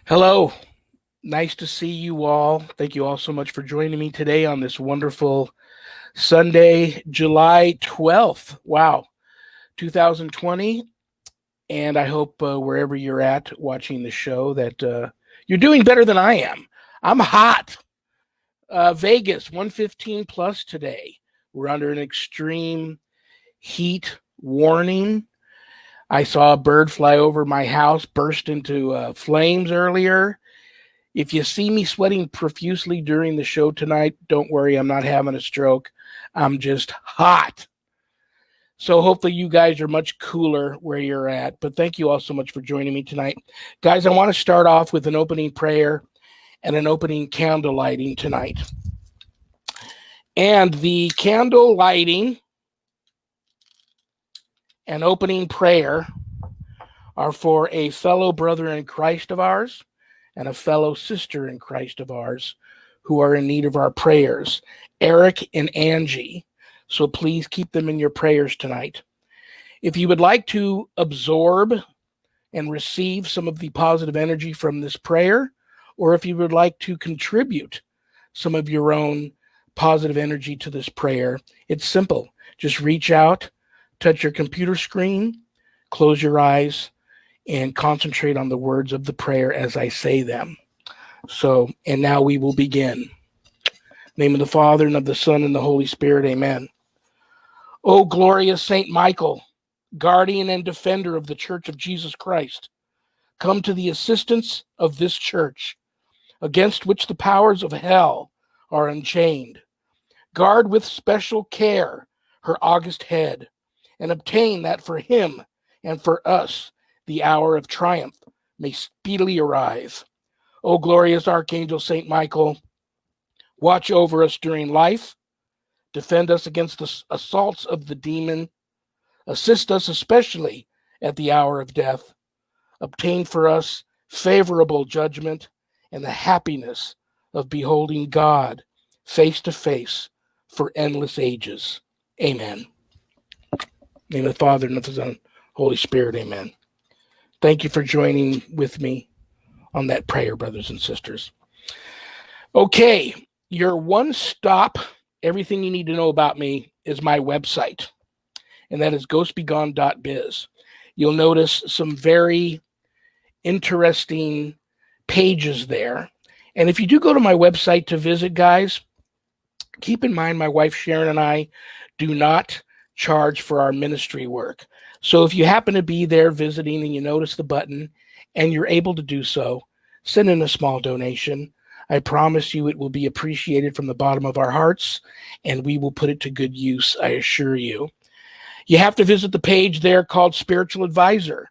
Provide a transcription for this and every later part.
Hello. Nice to see you all. Thank you all so much for joining me today on this wonderful Sunday, July 12th. Wow, 2020. And I hope wherever you're at watching the show that you're doing better than I am. I'm hot. Vegas, 115 plus today. We're under an extreme heat warning. I saw a bird fly over my house, burst into flames earlier. If you see me sweating profusely during the show tonight, don't worry, I'm not having a stroke. I'm just hot. So hopefully you guys are much cooler where you're at. But thank you all so much for joining me tonight. Guys, I want to start off with an opening prayer and an opening candle lighting tonight. And the candle lighting and opening prayer are for a fellow brother in Christ of ours and a fellow sister in Christ of ours who are in need of our prayers, Eric and Angie. So please keep them in your prayers tonight. If you would like to absorb and receive some of the positive energy from this prayer, or if you would like to contribute some of your own positive energy to this prayer, it's simple. Just reach out, touch your computer screen, close your eyes, and concentrate on the words of the prayer as I say them. So, and now we will begin. In the name of the Father, and of the Son, and the Holy Spirit, amen. O glorious Saint Michael, guardian and defender of the Church of Jesus Christ, come to the assistance of this church, against which the powers of hell are unchained. Guard with special care her august head, and obtain that for him and for us the hour of triumph may speedily arrive. O glorious Archangel Saint Michael, watch over us during life, defend us against the assaults of the demon, assist us especially at the hour of death, obtain for us favorable judgment and the happiness of beholding God face to face for endless ages. Amen. In the name of the Father, and of the Son, and Holy Spirit, amen. Thank you for joining with me on that prayer, brothers and sisters. Okay, your one-stop, everything you need to know about me is my website, and that is ghostbegone.biz. You'll notice some very interesting pages there. And if you do go to my website to visit, guys, keep in mind my wife Sharon and I do not charge for our ministry work. So if you happen to be there visiting and you notice the button and you're able to do so, send in a small donation. I promise you it will be appreciated from the bottom of our hearts, and we will put it to good use, I assure you. You have to visit the page there called Spiritual Advisor.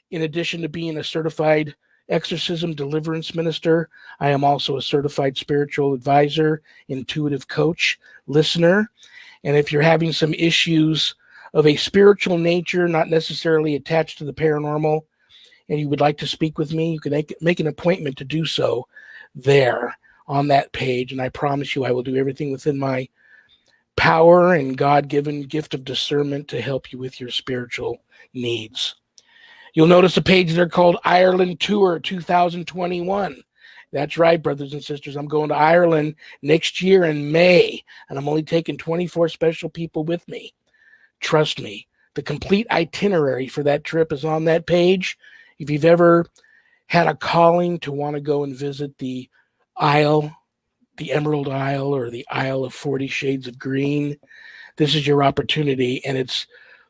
In addition to being a certified exorcism deliverance minister, I am also a certified spiritual advisor, intuitive coach, listener. And if you're having some issues of a spiritual nature, not necessarily attached to the paranormal, and you would like to speak with me, you can make an appointment to do so there on that page. And I promise you I will do everything within my power and God-given gift of discernment to help you with your spiritual needs. You'll notice a page there called Ireland Tour 2021. That's right, brothers and sisters. I'm going to Ireland next year in May, and I'm only taking 24 special people with me. Trust me, the complete itinerary for that trip is on that page. If you've ever had a calling to want to go and visit the Isle, the Emerald Isle, or the Isle of 40 Shades of Green, this is your opportunity. And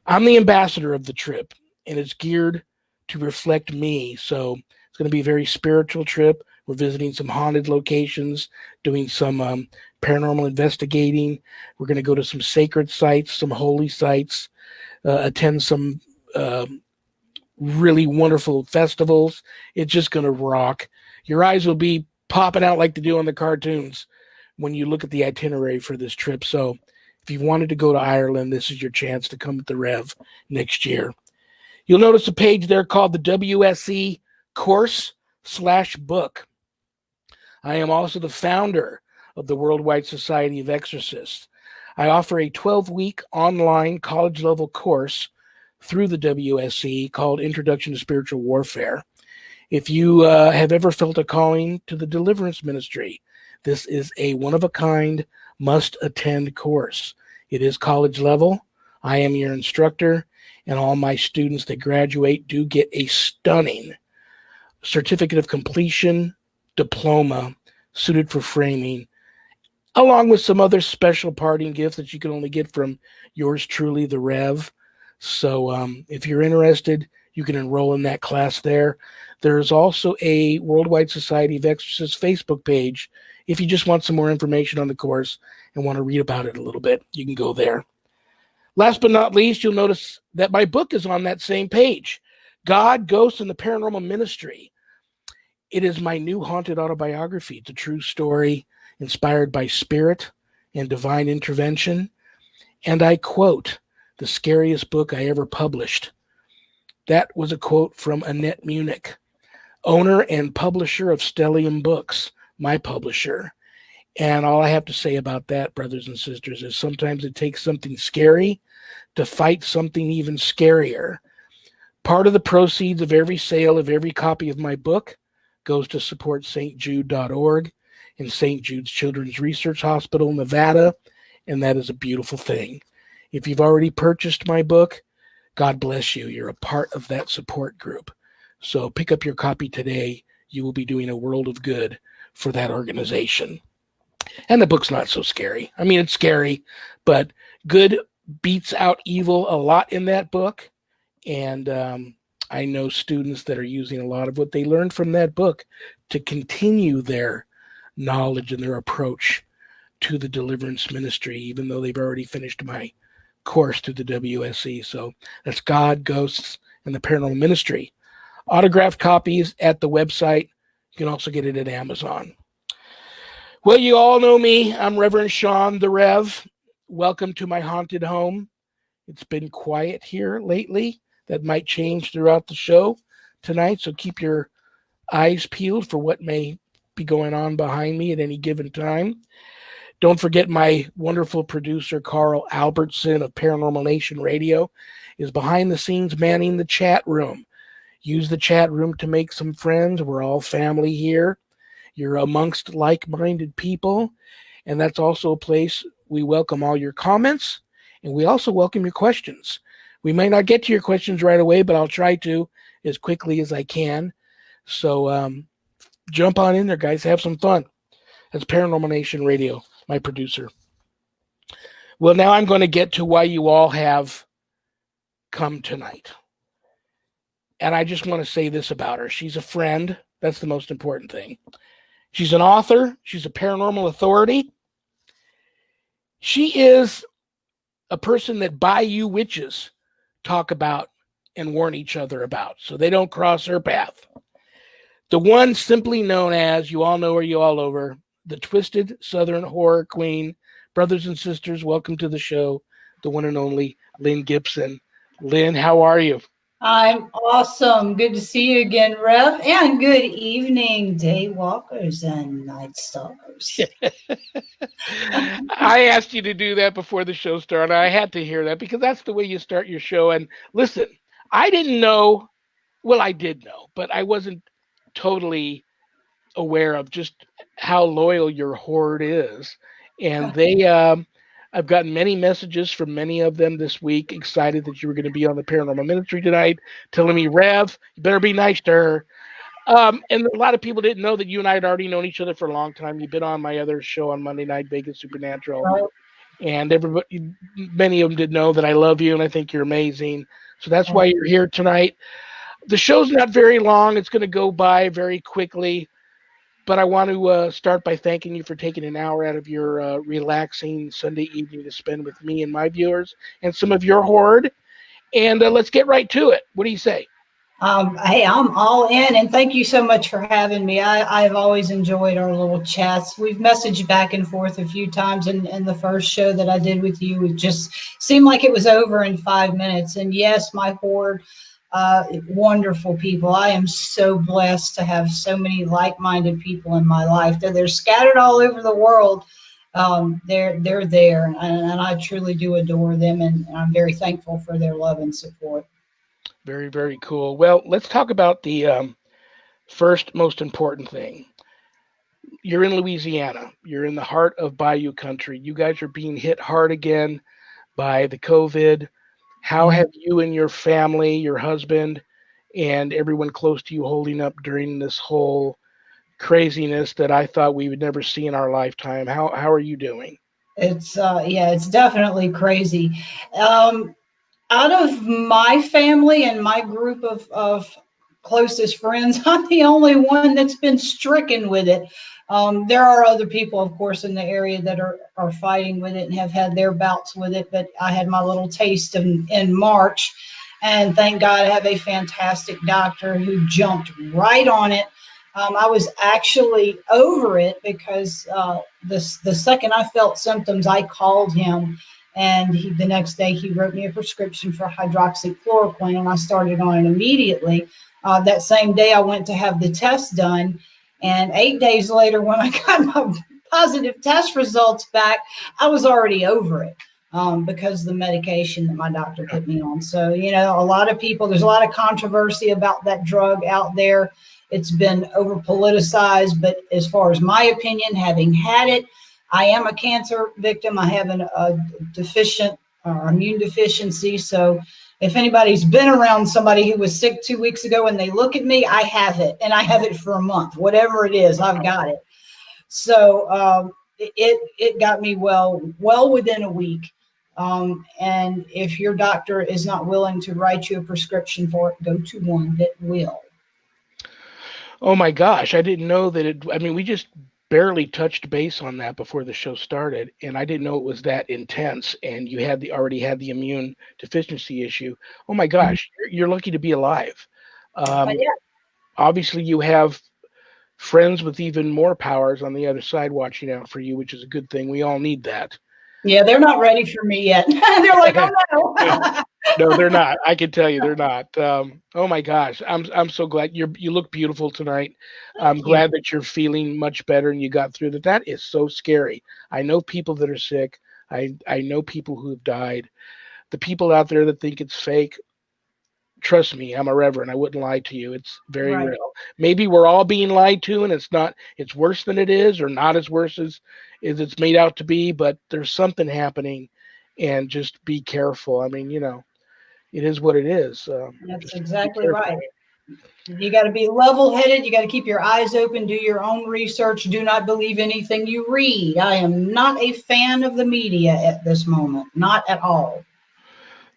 I'm the ambassador of the trip, and it's geared to reflect me. So it's going to be a very spiritual trip. We're visiting some haunted locations, doing some paranormal investigating. We're going to go to some sacred sites, some holy sites, attend some really wonderful festivals. It's just going to rock. Your eyes will be popping out like they do on the cartoons when you look at the itinerary for this trip. So if you wanted to go to Ireland, this is your chance to come with the Rev next year. You'll notice a page there called the WSE course/book. I am also the founder of the Worldwide Society of Exorcists. I offer a 12-week online college-level course through the WSE called Introduction to Spiritual Warfare. If you have ever felt a calling to the deliverance ministry, this is a one-of-a-kind, must-attend course. It is college level. I am your instructor, and all my students that graduate do get a stunning certificate of completion diploma suited for framing, along with some other special parting gifts that you can only get from yours truly, the Rev. So if you're interested, you can enroll in that class there. There's also a Worldwide Society of Exorcists Facebook page. If you just want some more information on the course and want to read about it a little bit, you can go there. Last but not least, you'll notice that my book is on that same page, God, Ghosts, and the Paranormal Ministry. It is my new haunted autobiography. It's a true story inspired by spirit and divine intervention. And I quote, the scariest book I ever published. That was a quote from Annette Munich, owner and publisher of Stellium Books, my publisher. And all I have to say about that, brothers and sisters, is sometimes it takes something scary to fight something even scarier. Part of the proceeds of every sale of every copy of my book goes to support stjude.org and St. Jude's Children's Research Hospital, Nevada, and that is a beautiful thing. If you've already purchased my book, God bless you. You're a part of that support group. So pick up your copy today. You will be doing a world of good for that organization. And the book's not so scary. I mean, it's scary, but good beats out evil a lot in that book. And I know students that are using a lot of what they learned from that book to continue their knowledge and their approach to the deliverance ministry, even though they've already finished my course through the WSE. So that's God, Ghosts, and the Paranormal Ministry. Autographed copies at the website. You can also get it at Amazon. Well, you all know me. I'm Reverend Shawn, the Rev. Welcome to my haunted home. It's been quiet here lately. That might change throughout the show tonight, so keep your eyes peeled for what may be going on behind me at any given time. Don't forget my wonderful producer, Carl Albertson of Paranormal Nation Radio, is behind the scenes manning the chat room. Use the chat room to make some friends. We're all family here. You're amongst like-minded people, and that's also a place we welcome all your comments, and we also welcome your questions. We may not get to your questions right away, but I'll try to as quickly as I can. So jump on in there, guys. Have some fun. That's Paranormal Nation Radio, my producer. Well, now I'm going to get to why you all have come tonight. And I just want to say this about her. She's a friend. That's the most important thing. She's an author. She's a paranormal authority. She is a person that Bayou witches talk about and warn each other about, so they don't cross her path. The one simply known as, you all know her, you all over, the Twisted Southern Horror Queen. Brothers and sisters, welcome to the show, the one and only LYN Gibson. LYN, how are you? I'm awesome. Good to see you again, Rev. And good evening, day walkers and night stalkers. I asked you to do that before the show started. I had to hear that because that's the way you start your show. And listen, I didn't know, well, I did know, but I wasn't totally aware of just how loyal your horde is. And I've gotten many messages from many of them this week, excited that you were going to be on the Paranormal Ministry tonight, telling me, Rev, you better be nice to her. And a lot of people didn't know that you and I had already known each other for a long time. You've been on my other show on Monday night, Vegas Supernatural. And everybody, many of them did know that I love you and I think you're amazing. So that's why you're here tonight. The show's not very long. It's going to go by very quickly. But I want to start by thanking you for taking an hour out of your relaxing Sunday evening to spend with me and my viewers and some of your horde. And let's get right to it. What do you say? Hey, I'm all in, and thank you so much for having me. I've always enjoyed our little chats. We've messaged back and forth a few times, and the first show that I did with you, it just seemed like it was over in 5 minutes. And yes, my horde, wonderful people. I am so blessed to have so many like-minded people in my life. They're scattered all over the world. They're there, and I truly do adore them, and I'm very thankful for their love and support. Very, very cool. Well, let's talk about the First, most important thing, you're in Louisiana. You're in the heart of Bayou country. You guys are being hit hard again by the COVID. How Yeah. have you and your family, your husband, and everyone close to you holding up during this whole craziness that I thought we would never see in our lifetime? How are you doing? It's yeah, it's definitely crazy. Um, Out of my family and my group of closest friends, I'm the only one that's been stricken with it. There are other people, of course, in the area that are fighting with it and have had their bouts with it, but I had my little taste in March. And thank God I have a fantastic doctor who jumped right on it. I was actually over it because the second I felt symptoms, I called him, and the next day he wrote me a prescription for hydroxychloroquine, and I started on it immediately. That same day, I went to have the test done, and 8 days later, when I got my positive test results back, I was already over it. Because of the medication that my doctor put me on. So, a lot of people, there's a lot of controversy about that drug out there. It's been over politicized, but as far as my opinion, having had it, I am a cancer victim. I have a deficient immune deficiency. So if anybody's been around somebody who was sick 2 weeks ago and they look at me, I have it, and I have it for a month. Whatever it is, I've got it. So it got me well within a week. And if your doctor is not willing to write you a prescription for it, go to one that will. Oh my gosh, I didn't know that it. I mean, we just barely touched base on that before the show started, and I didn't know it was that intense. And you had the already had the immune deficiency issue. Oh my gosh, you're lucky to be alive. But Um, yeah, Obviously, you have friends with even more powers on the other side watching out for you, which is a good thing. We all need that. yeah, they're not ready for me yet. They're like, oh no. No, they're not. I can tell you they're not. Oh my gosh, I'm so glad you look beautiful tonight. I'm Thank you. glad that you're feeling much better and you got through that. That is so scary. I know people that are sick. I know people who have died. The people out there that think it's fake, trust me, I'm a reverend. I wouldn't lie to you. It's very Right. real. Maybe we're all being lied to and it's not it's worse than it is or not as worse as it's made out to be, but there's something happening and just be careful. I mean, it is what it is. That's Just be exactly careful. right. You got to be level headed. You got to keep your eyes open, do your own research. Do not believe anything you read. I am not a fan of the media at this moment, not at all.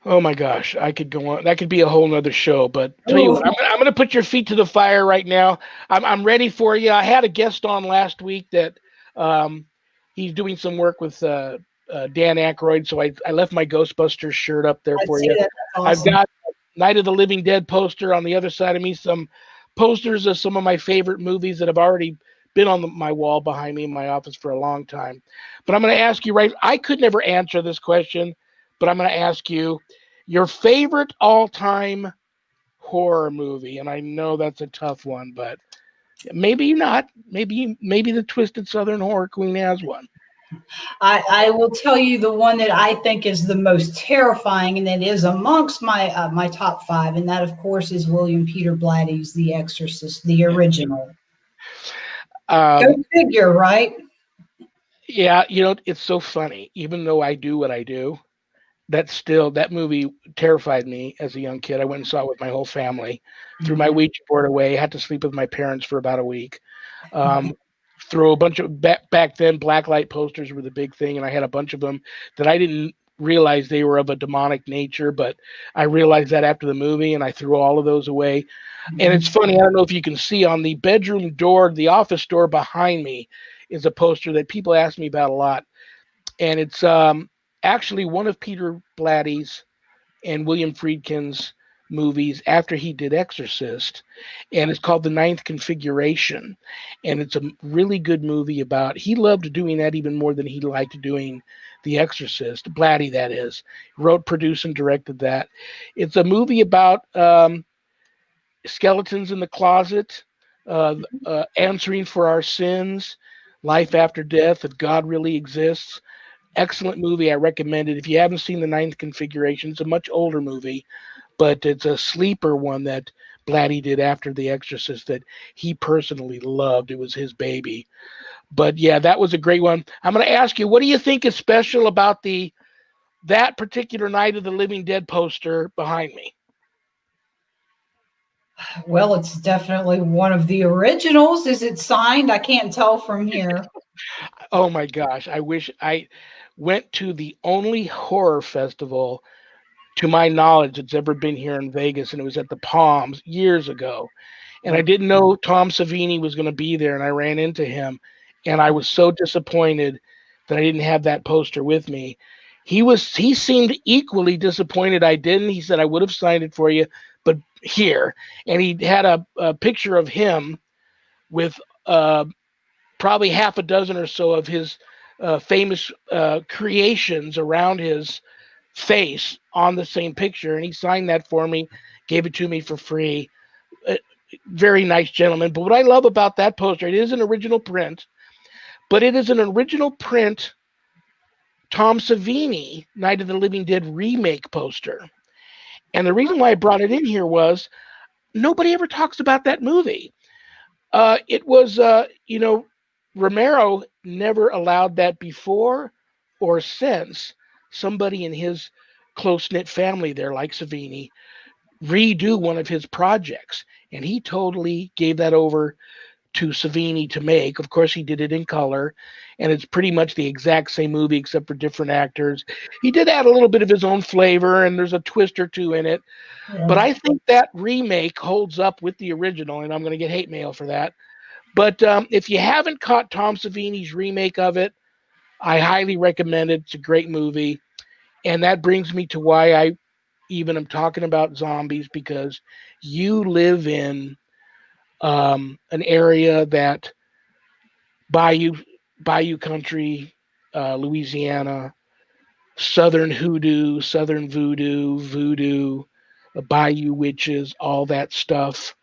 Oh my gosh, I could go on. That could be a whole nother show. But tell you Ooh, what, I'm gonna put your feet to the fire right now. I'm ready for you. I had a guest on last week that um, he's doing some work with Dan Aykroyd, so I left my Ghostbusters shirt up there I for see you. that. That's I've awesome. got Night of the Living Dead poster on the other side of me. Some posters of some of my favorite movies that have already been on my wall behind me in my office for a long time. But I'm going to ask you right. I could never answer this question, but I'm going to ask you your favorite all-time horror movie. And I know that's a tough one, but maybe not. Maybe the Twisted Southern Horror Queen has one. I will tell you the one that I think is the most terrifying, and it is amongst my top five, and that, of course, is William Peter Blatty's The Exorcist, the original. Go Um, figure, right? yeah, it's so funny. Even though I do what I do, that movie terrified me as a young kid. I went and saw it with my whole family. Threw my Yeah. Ouija board away. Had to sleep with my parents for about a week. Um, threw a bunch of back then blacklight posters were the big thing, and I had a bunch of them that I didn't realize they were of a demonic nature, but I realized that after the movie, and I threw all of those away. And it's funny. I don't know if you can see on the bedroom door, the office door behind me, is a poster that people ask me about a lot, and it's actually one of Peter Blatty's and William Friedkin's movies after he did Exorcist, and it's called The Ninth Configuration, and it's a really good movie about. He loved doing that even more than he liked doing The Exorcist. Blatty, that is, wrote, produced, and directed that. It's a movie about skeletons in the closet, answering for our sins, life after death, that God really exists. Excellent movie. I recommend it. If you haven't seen The Ninth Configuration, it's a much older movie, but it's a sleeper one that Blatty did after The Exorcist that he personally loved. It was his baby. But yeah, that was a great one. I'm going to ask you, what do you think is special about that particular Night of the Living Dead poster behind me? Well, it's definitely one of the originals. Is it signed? I can't tell from here. Oh my gosh, I wish I went to the only horror festival to my knowledge that's ever been here in Vegas, and it was at the Palms years ago. And I didn't know Tom Savini was going to be there, and I ran into him, and I was so disappointed that I didn't have that poster with me. He seemed equally disappointed I didn't. He said I would have signed it for you, but here. And he had a picture of him with probably half a dozen or so of his famous creations around his face on the same picture, and he signed that for me, gave it to me for free. Very nice gentleman. But what I love about that poster, it is an original print, but it is an original print Tom Savini Night of the Living Dead remake poster. And the reason why I brought it in here was nobody ever talks about that movie. It was, Romero never allowed that before or since somebody in his close-knit family there, like Savini, redo one of his projects. And he totally gave that over to Savini to make. Of course, he did it in color, and it's pretty much the exact same movie except for different actors. He did add a little bit of his own flavor, and there's a twist or two in it. But I think that remake holds up with the original, and I'm going to get hate mail for that. But if you haven't caught Tom Savini's remake of it, I highly recommend it. It's a great movie. And that brings me to why I even am talking about zombies, because you live in an area that Bayou country, Louisiana, Southern hoodoo, Southern voodoo, Bayou witches, all that stuff.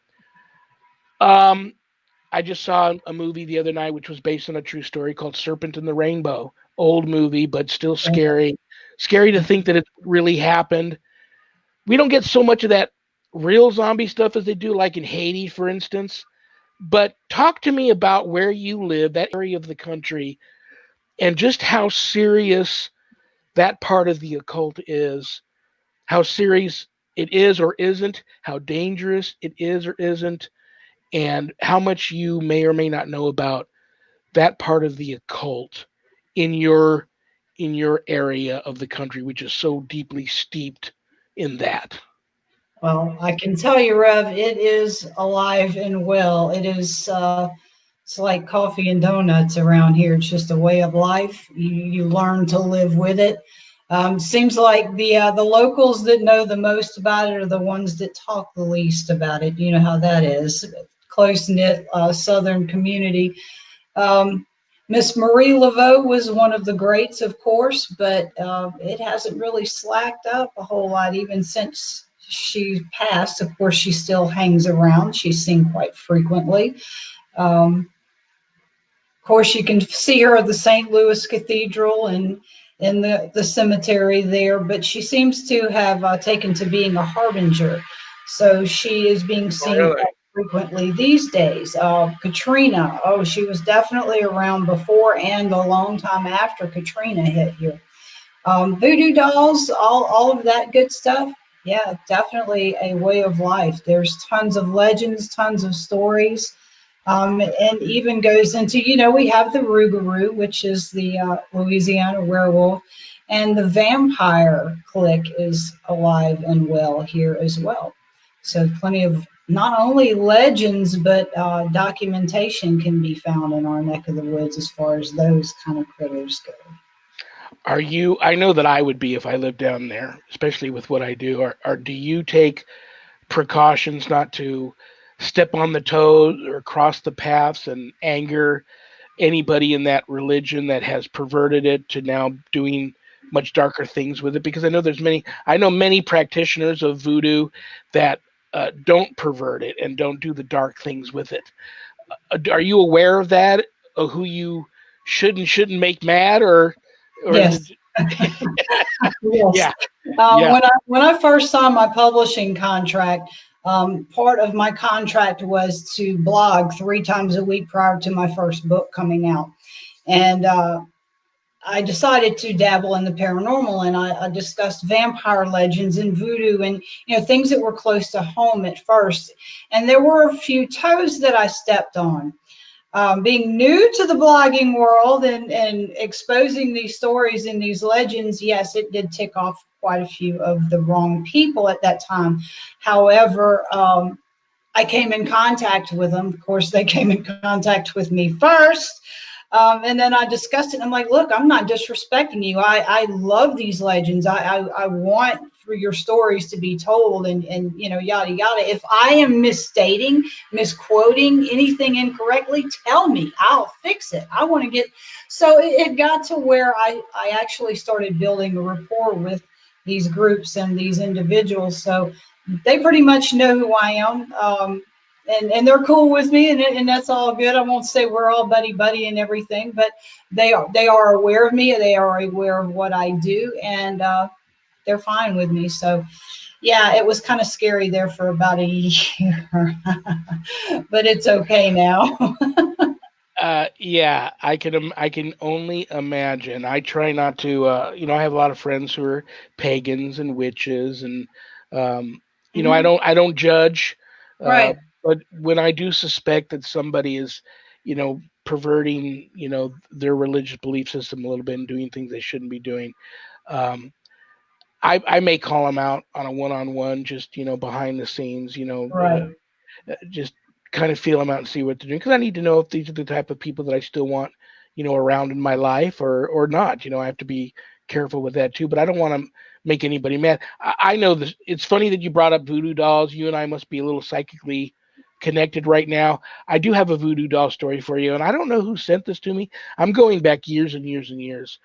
I just saw a movie the other night which was based on a true story called Serpent in the Rainbow. Old movie, but still scary. Scary to think that it really happened. We don't get so much of that real zombie stuff as they do, like in Haiti, for instance. But talk to me about where you live, that area of the country, and just how serious that part of the occult is, how serious it is or isn't, how dangerous it is or isn't, and how much you may or may not know about that part of the occult in your area of the country, which is so deeply steeped in that. Well, I can tell you, Rev, it is alive and well. It's like coffee and donuts around here. It's just a way of life. You learn to live with it. Seems like the locals that know the most about it are the ones that talk the least about it. You know how that is. Close knit Southern community. Miss Marie Laveau was one of the greats, of course, but it hasn't really slacked up a whole lot even since she passed. Of course, she still hangs around. She's seen quite frequently. Of course, you can see her at the St. Louis Cathedral and in the cemetery there, but she seems to have taken to being a harbinger. So she is being seen Really? quite frequently these days. Katrina, oh, she was definitely around before and a long time after Katrina hit here. Voodoo dolls, all of that good stuff. Yeah, definitely a way of life. There's tons of legends, tons of stories, and even goes into, we have the Rougarou, which is the Louisiana werewolf, and the vampire clique is alive and well here as well. So plenty of not only legends, but documentation can be found in our neck of the woods as far as those kind of critters go. I know that I would be if I lived down there, especially with what I do. Do you take precautions not to step on the toes or cross the paths and anger anybody in that religion that has perverted it to now doing much darker things with it? Because I know many practitioners of voodoo that don't pervert it and don't do the dark things with it. Are you aware of that? Of who you should and shouldn't make mad, or is Yes. it? Yes. Yeah, yeah. When I first saw my publishing contract, Part of my contract was to blog 3 times a week prior to my first book coming out. And I decided to dabble in the paranormal, and I discussed vampire legends and voodoo and things that were close to home at first. And there were a few toes that I stepped on. Being new to the blogging world and exposing these stories and these legends, yes, it did tick off quite a few of the wrong people at that time. However, I came in contact with them. Of course, they came in contact with me first. And then I discussed it. And I'm like, look, I'm not disrespecting you. I love these legends. I want for your stories to be told and yada, yada. If I am misstating, misquoting anything incorrectly, tell me. I'll fix it. I want to get. So it got to where I actually started building a rapport with these groups and these individuals. So they pretty much know who I am. And they're cool with me, and that's all good. I won't say we're all buddy and everything, but they are aware of me. They are aware of what I do, and they're fine with me. So yeah, it was kind of scary there for about a year, but it's okay now. Yeah, I can only imagine. I try not to. I have a lot of friends who are pagans and witches, and Mhm. I don't judge. Uh, Right. but when I do suspect that somebody is, perverting, their religious belief system a little bit and doing things they shouldn't be doing, um, I may call them out on a one-on-one, just behind the scenes, Right. just kind of feel them out and see what they're doing because I need to know if these are the type of people that I still want, around in my life or not. I have to be careful with that too. But I don't want to make anybody mad. I know this. It's funny that you brought up voodoo dolls. You and I must be a little psychically connected right now. I do have a voodoo doll story for you, and I don't know who sent this to me. I'm going back years and years and years.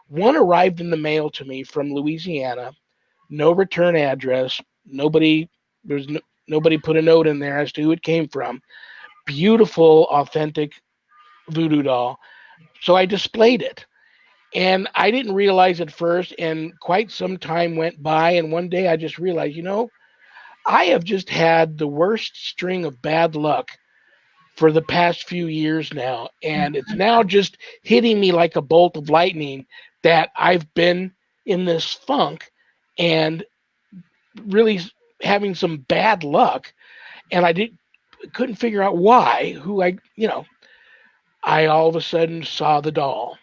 One arrived in the mail to me from Louisiana, no return address. There's nobody put a note in there as to who it came from. Beautiful, authentic voodoo doll. So I displayed it. And I didn't realize at first, and quite some time went by. And one day I just realized, I have just had the worst string of bad luck for the past few years now. And it's now just hitting me like a bolt of lightning that I've been in this funk and really having some bad luck. And couldn't figure out why, I all of a sudden saw the doll.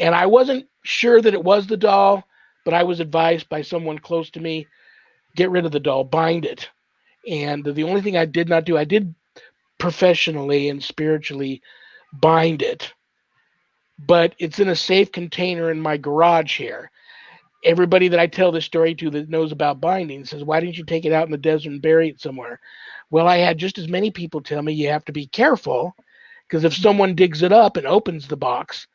And I wasn't sure that it was the doll, but I was advised by someone close to me, get rid of the doll, bind it. And the only thing I did not do, I did professionally and spiritually bind it, but it's in a safe container in my garage here. Everybody that I tell this story to that knows about binding says, why didn't you take it out in the desert and bury it somewhere? Well, I had just as many people tell me you have to be careful because if someone digs it up and opens the box,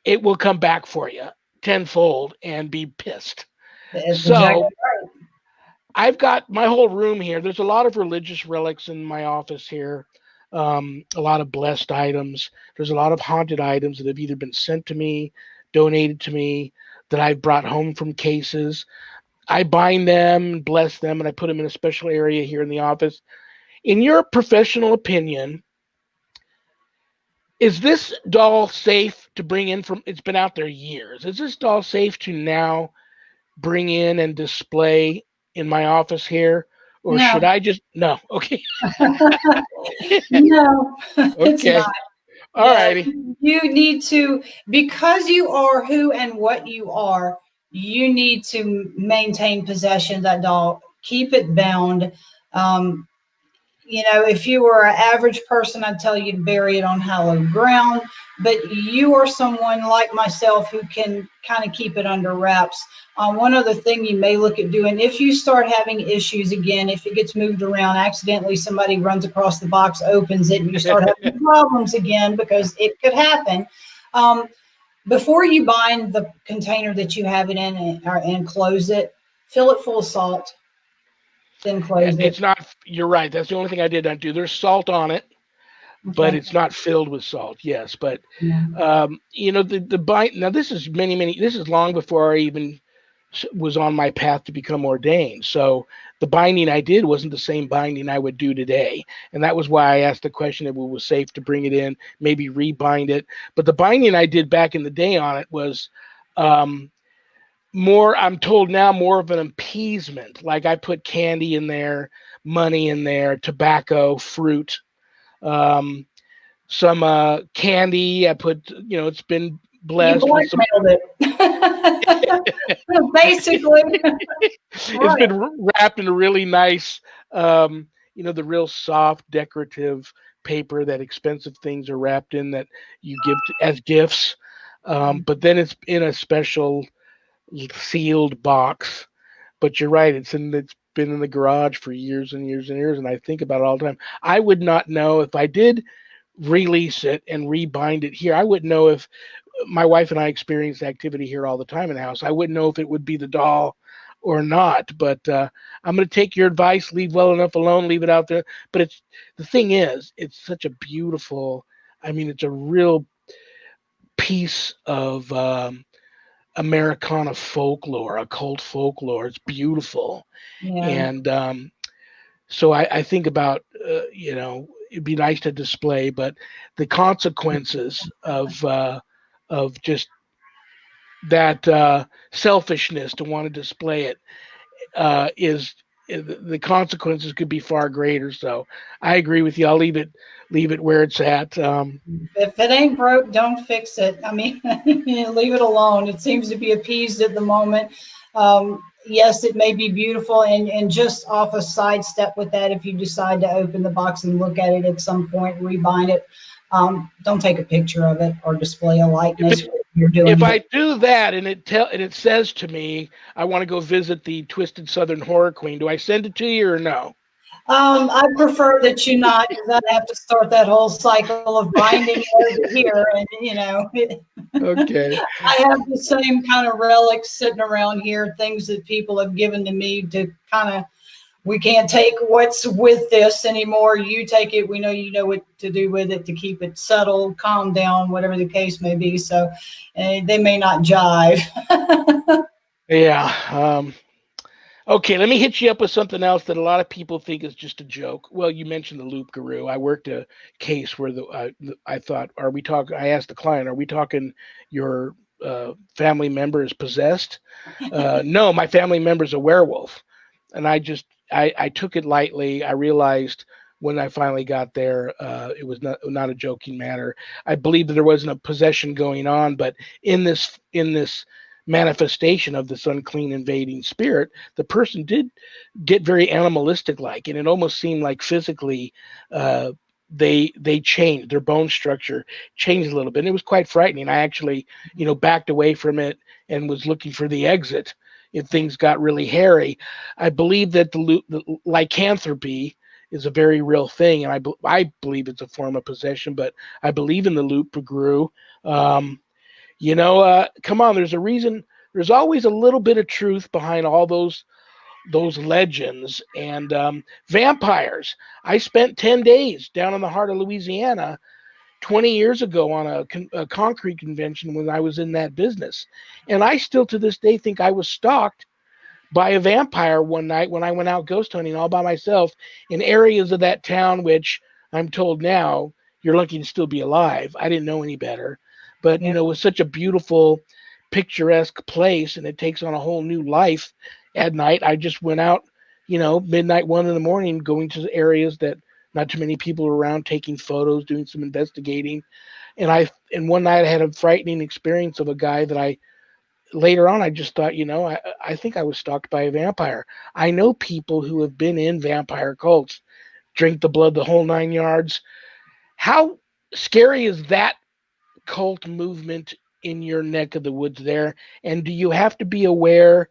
it will come back for you tenfold and be pissed. That's So exactly right. I've got my whole room here. There's a lot of religious relics in my office here, a lot of blessed items. There's a lot of haunted items that have either been sent to me, donated to me, that I've brought home from cases. I bind them, bless them, and I put them in a special area here in the office. In your professional opinion, is this doll safe to bring in from? It's been out there years. Is this doll safe to now bring in and display in my office here, or should No. I just no? Okay, No, it's okay, not. all Yeah, righty. you need to, because you are who and what you are, you need to maintain possession of that doll, keep it bound. Um, if you were an average person, I'd tell you to bury it on hallowed ground. But you are someone like myself who can kind of keep it under wraps. One other thing you may look at doing, if you start having issues again, if it gets moved around, accidentally somebody runs across the box, opens it, and you start having problems again, because it could happen. Um, Before you bind the container that you have it in and close it, fill it full of salt, then close it. It's not. You're right. That's the only thing I did not do. There's salt on it, but Okay. it's not filled with salt. Yes, but Yeah. the bind. Now this is many. This is long before I even was on my path to become ordained. So the binding I did wasn't the same binding I would do today. And that was why I asked the question if it was safe to bring it in, maybe rebind it. But the binding I did back in the day on it was more, I'm told now, more of an appeasement. Like I put candy in there, money in there, tobacco, fruit, um, some candy. I put, it's been You blessed with some. blackmailed it. Basically. It's Right. been wrapped in a really nice, the real soft decorative paper that expensive things are wrapped in that you give as gifts. But then it's in a special sealed box. But you're right; it's been in the garage for years and years and years, and I think about it all the time. I would not know if I did release it and rebind it here. I wouldn't know if my wife and I experience activity here all the time in the house. I wouldn't know if it would be the doll or not. But I'm going to take your advice. Leave well enough alone. Leave it out there. But the thing is, it's such a beautiful. I mean, it's a real piece of Americana folklore, occult folklore. It's beautiful, Yeah. and so I think about it'd be nice to display, but the consequences of just that selfishness to want to display it is the consequences could be far greater. So I agree with you. I'll leave it where it's at. If it ain't broke, don't fix it. I mean, leave it alone. It seems to be appeased at the moment. Yes, it may be beautiful. And just off a sidestep with that, if you decide to open the box and look at it at some point, rebind it, don't take a picture of it or display a If likeness. it What you're if doing. I do that and it says to me I want to go visit the Twisted Southern Horror Queen, do I send it to you or no? I prefer that you not, because I'd have to start that whole cycle of binding over here. And, Okay. I have the same kind of relics sitting around here, things that people have given to me to kind of, we can't take what's with this anymore. You take it. We know you know what to do with it to keep it settled, calm down, whatever the case may be. So they may not jive. Yeah. Okay, let me hit you up with something else that a lot of people think is just a joke. Well, you mentioned the loop guru. I worked a case where I thought, are we talking? I asked the client, are we talking your family member is possessed? No, my family member is a werewolf, and I took it lightly. I realized when I finally got there, it was not a joking matter. I believed that there wasn't a possession going on, but in this manifestation of this unclean invading spirit, the person did get very animalistic like, and it almost seemed like physically uh, they changed, their bone structure changed a little bit, and it was quite frightening. I actually backed away from it and was looking for the exit if things got really hairy. I believe that the lycanthropy is a very real thing, and I believe it's a form of possession, but I believe in the loop guru. Um, come on, there's a reason. There's always a little bit of truth behind all those legends and vampires. I spent 10 days down in the heart of Louisiana 20 years ago on a concrete convention when I was in that business, and I still to this day think I was stalked by a vampire one night when I went out ghost hunting all by myself in areas of that town, which I'm told now you're lucky to still be alive. I didn't know any better. But, Yeah. it was such a beautiful, picturesque place and it takes on a whole new life at night. I just went out, midnight, 1 in the morning, going to areas that not too many people were around, taking photos, doing some investigating. And one night I had a frightening experience of a guy that I later on I just thought, I think I was stalked by a vampire. I know people who have been in vampire cults, drink the blood, the whole 9 yards. How scary is that cult movement in your neck of the woods there? And do you have to be aware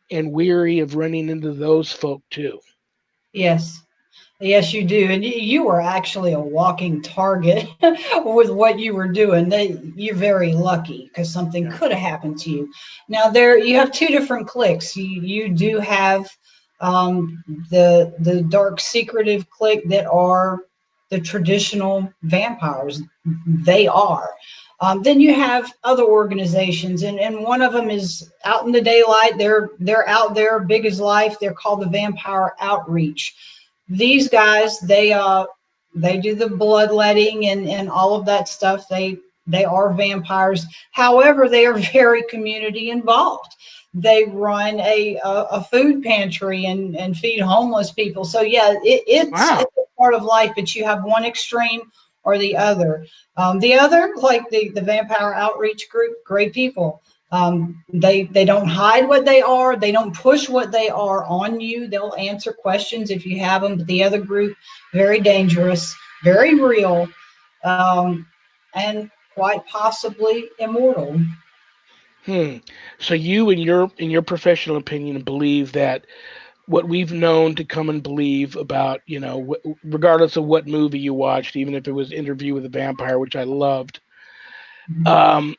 and weary of running into those folk too? Yes. Yes, you do. And you were actually a walking target with what you were doing. You're very lucky because something Yeah. could have happened to you. Now, there you have two different cliques. You do have the dark secretive clique that are the traditional vampires. They are. Then you have other organizations, and one of them is out in the daylight. They're out there, big as life. They're called the Vampire Outreach. These guys, they do the bloodletting and all of that stuff. They are vampires. However, they are very community involved. They run a food pantry and feed homeless people. So yeah, it's Wow. a part of life, but you have one extreme or the other. The other, like the Vampire Outreach Group, great people. They don't hide what they are. They don't push what they are on you. They'll answer questions if you have them. But the other group, very dangerous, very real, and quite possibly immortal. Hmm. So you, in your professional opinion, believe that what we've known to come and believe about, regardless of what movie you watched, even if it was Interview with a Vampire, which I loved, um,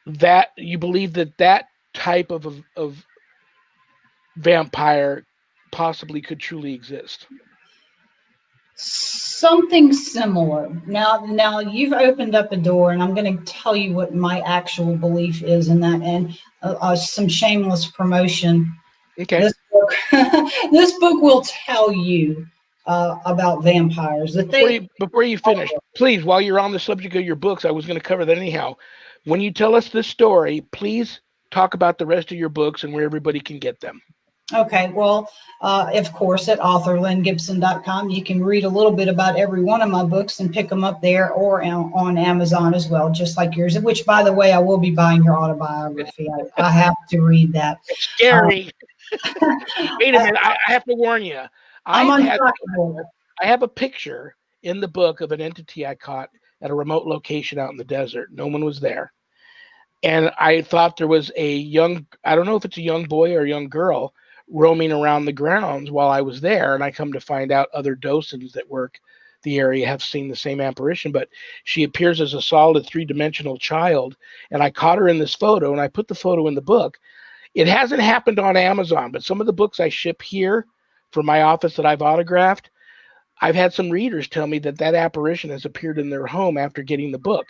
that you believe that type of vampire possibly could truly exist. Something similar. Now you've opened up a door, and I'm going to tell you what my actual belief is in that, and some shameless promotion. Okay. This book, this book will tell you about vampires. That Before you finish, please, while you're on the subject of your books, I was going to cover that anyhow. When you tell us this story, please talk about the rest of your books and where everybody can get them. Okay, well, of course, at authorlyngibson.com, you can read a little bit about every one of my books and pick them up there or on Amazon as well, just like yours, which, by the way, I will be buying your autobiography. I have to read that. It's Um, scary. Wait a minute. I have to warn you. I'm I've had unstoppable. I have a picture in the book of an entity I caught at a remote location out in the desert. No one was there. And I thought there was I don't know if it's a young boy or a young girl roaming around the grounds while I was there. And I come to find out other docents that work the area have seen the same apparition, but she appears as a solid three-dimensional child. And I caught her in this photo, and I put the photo in the book. It hasn't happened on Amazon, but some of the books I ship here from my office that I've autographed, I've had some readers tell me that apparition has appeared in their home after getting the book,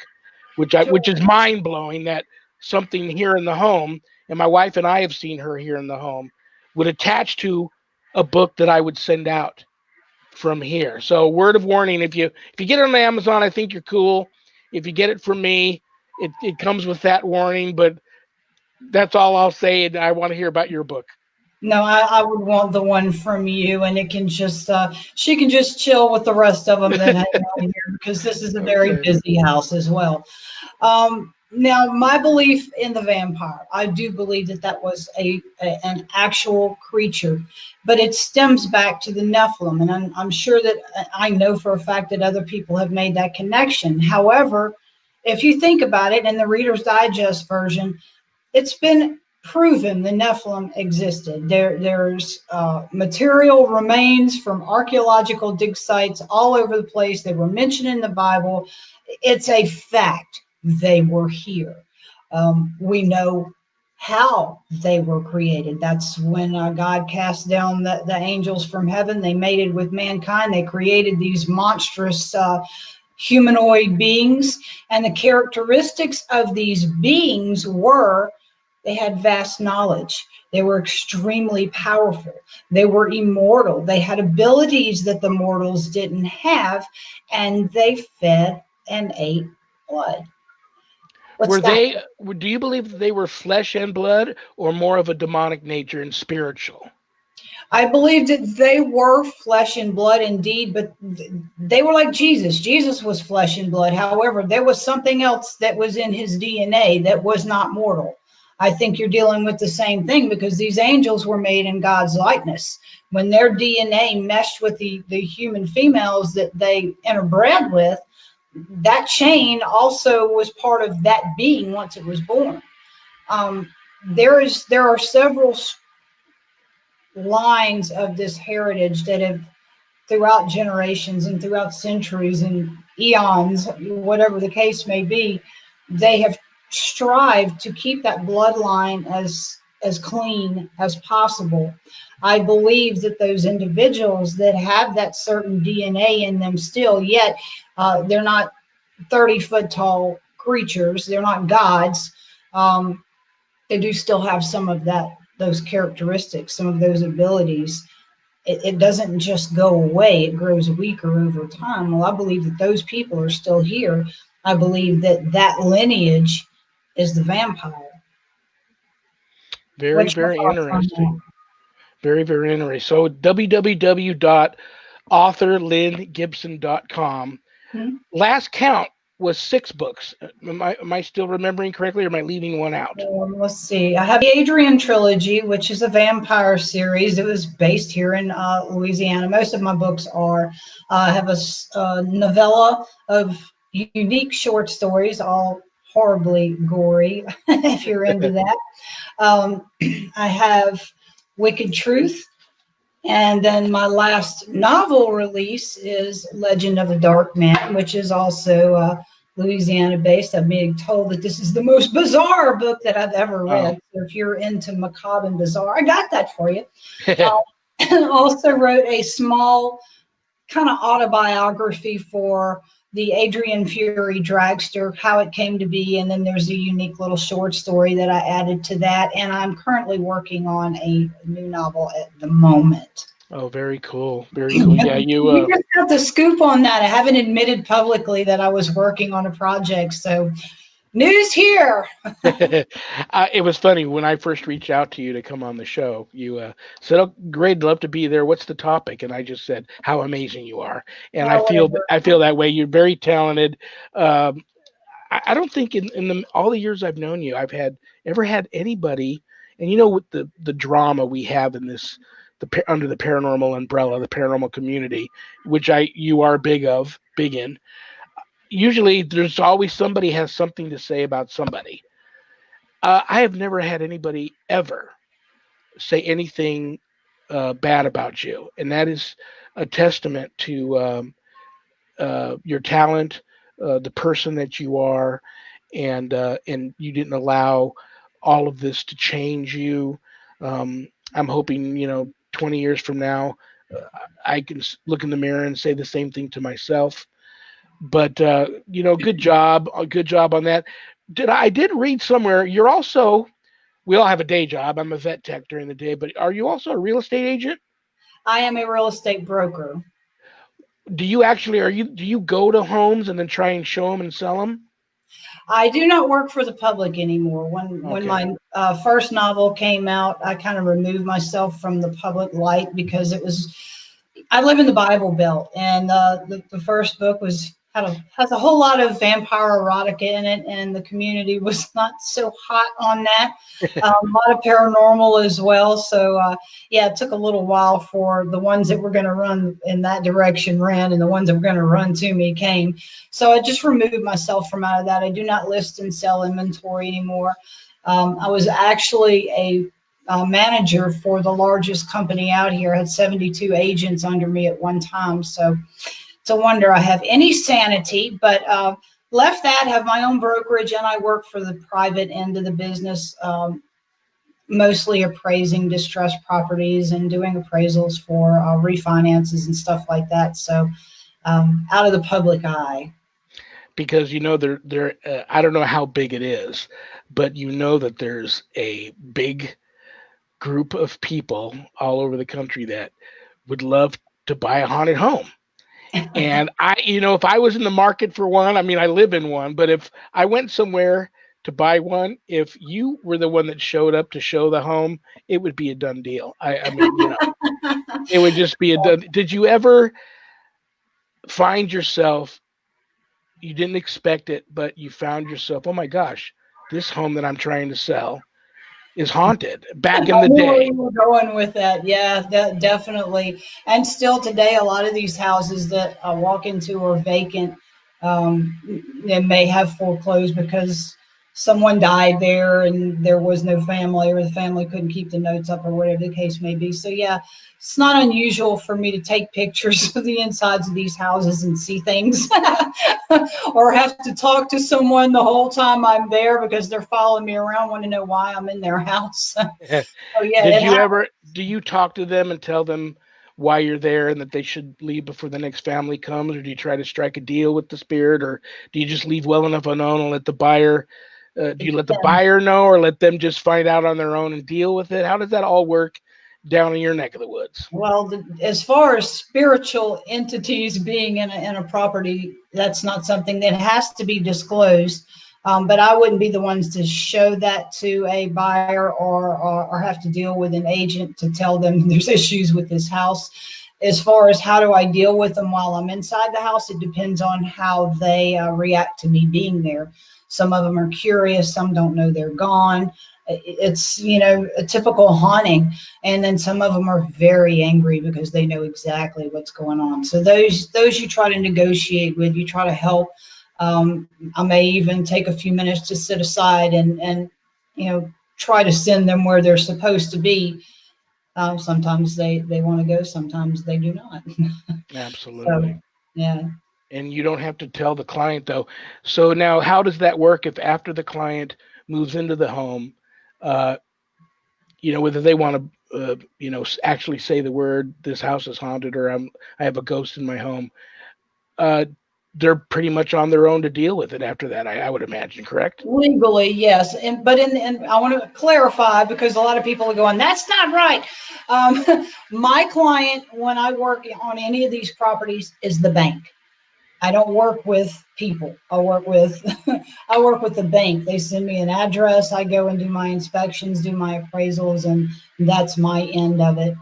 which is mind blowing that something here in the home, and my wife and I have seen her here in the home, would attach to a book that I would send out from here. So word of warning, if you get it on Amazon, I think you're cool. If you get it from me, it comes with that warning, but that's all I'll say, and I want to hear about your book. No, I would want the one from you, and it can just she can just chill with the rest of them that hang out here because this is a very Okay. busy house as well. Now, my belief in the vampire, I do believe that was an actual creature, but it stems back to the Nephilim, and I'm sure that I know for a fact that other people have made that connection. However, if you think about it, in the Reader's Digest version, it's been proven the Nephilim existed. There's material remains from archaeological dig sites all over the place. They were mentioned in the Bible. It's a fact they were here. We know how they were created. That's when God cast down the angels from heaven. They mated with mankind. They created these monstrous humanoid beings. And the characteristics of these beings were they had vast knowledge. They were extremely powerful. They were immortal. They had abilities that the mortals didn't have, and they fed and ate blood. What's Were that? they? Do you believe that they were flesh and blood, or more of a demonic nature and spiritual? I believe that they were flesh and blood indeed, but they were like Jesus. Jesus was flesh and blood. However, there was something else that was in his DNA that was not mortal. I think you're dealing with the same thing because these angels were made in God's likeness. When their DNA meshed with the human females that they interbred with, that chain also was part of that being once it was born. Um, there are several lines of this heritage that have throughout generations and throughout centuries and eons, whatever the case may be, they have strived to keep that bloodline as clean as possible. I believe that those individuals that have that certain DNA in them still, yet they're not 30 foot tall creatures. They're not gods. They do still have some of those characteristics, some of those abilities. It doesn't just go away. It grows weaker over time. Well, I believe that those people are still here. I believe that lineage is the vampire. Very, What's your very thoughts on interesting. Very, very interesting. So www.authorlyngibson.com. that? Last count was 6 books. Am I still remembering correctly, or am I leaving one out? Let's see. I have the Adrian trilogy, which is a vampire series. It was based here in Louisiana. Most of my books are. I have a novella of unique short stories, all horribly gory, if you're into that. I have Wicked Truth. And then my last novel release is Legend of the Dark Man, which is also Louisiana based. I'm being told that this is the most bizarre book that I've ever read. So if you're into macabre and bizarre, I got that for you. Also wrote a small kind of autobiography for the Adrian Fury dragster, how it came to be, and then there's a unique little short story that I added to that. And I'm currently working on a new novel at the moment. Oh, very cool. Very cool. Yeah, you just got the scoop on that. I haven't admitted publicly that I was working on a project, so news here. It was funny when I first reached out to you to come on the show. You said, "Oh, great, I'd love to be there. What's the topic?" And I just said, "How amazing you are!" And I feel that way. You're very talented. I don't think in all the years I've known you, I've ever had anybody. And with the drama we have in this, under the paranormal umbrella, the paranormal community, which you are big in. Usually, there's always somebody has something to say about somebody. I have never had anybody ever say anything bad about you, and that is a testament to your talent, the person that you are, and you didn't allow all of this to change you. I'm hoping 20 years from now, I can look in the mirror and say the same thing to myself. But good job on that. I did read somewhere you're also. We all have a day job. I'm a vet tech during the day, but are you also a real estate agent? I am a real estate broker. Do you go to homes and then try and show them and sell them? I do not work for the public anymore. When my first novel came out, I kind of removed myself from the public light because I live in the Bible Belt, and the first book has a whole lot of vampire erotica in it, and the community was not so hot on that. A lot of paranormal as well. So yeah, it took a little while for the ones that were going to run in that direction ran, and the ones that were going to run to me came. So I just removed myself from out of that. I do not list and sell inventory anymore. I was actually a manager for the largest company out here. I had 72 agents under me at one time. So it's a wonder I have any sanity, but left that, have my own brokerage, and I work for the private end of the business, mostly appraising distressed properties and doing appraisals for refinances and stuff like that. So out of the public eye. Because there I don't know how big it is, but that there's a big group of people all over the country that would love to buy a haunted home. And if I was in the market for one, I mean, I live in one, but if I went somewhere to buy one, if you were the one that showed up to show the home, it would be a done deal. I mean, it would just be a done. Did you ever find yourself, you didn't expect it, but you found yourself, oh my gosh, this home that I'm trying to sell is haunted back in the day? Where you were going with that. Yeah, definitely. And still today, a lot of these houses that I walk into are vacant. They may have foreclosed because someone died there and there was no family, or the family couldn't keep the notes up, or whatever the case may be. So yeah, it's not unusual for me to take pictures of the insides of these houses and see things or have to talk to someone the whole time I'm there because they're following me around, want to know why I'm in their house. Oh yeah. Do you talk to them and tell them why you're there and that they should leave before the next family comes, or do you try to strike a deal with the spirit, or do you just leave well enough unknown and let the buyer? Do you let the buyer know, or let them just find out on their own and deal with it? How does that all work down in your neck of the woods? Well, as far as spiritual entities being in a property, that's not something that has to be disclosed. But I wouldn't be the ones to show that to a buyer or have to deal with an agent to tell them there's issues with this house. As far as how do I deal with them while I'm inside the house, it depends on how they react to me being there. Some of them are curious, some don't know they're gone. It's, a typical haunting. And then some of them are very angry because they know exactly what's going on. So those you try to negotiate with, you try to help. I may even take a few minutes to sit aside and try to send them where they're supposed to be. Sometimes they want to go, sometimes they do not. Absolutely. So, yeah. And you don't have to tell the client, though. So now, how does that work if after the client moves into the home, whether they want to, actually say the word, this house is haunted, or I have a ghost in my home, they're pretty much on their own to deal with it after that, I would imagine, correct? Legally, yes. But I want to clarify, because a lot of people are going, that's not right. My client, when I work on any of these properties, is the bank. I don't work with people. I work with the bank. They send me an address. I go and do my inspections, do my appraisals, and that's my end of it.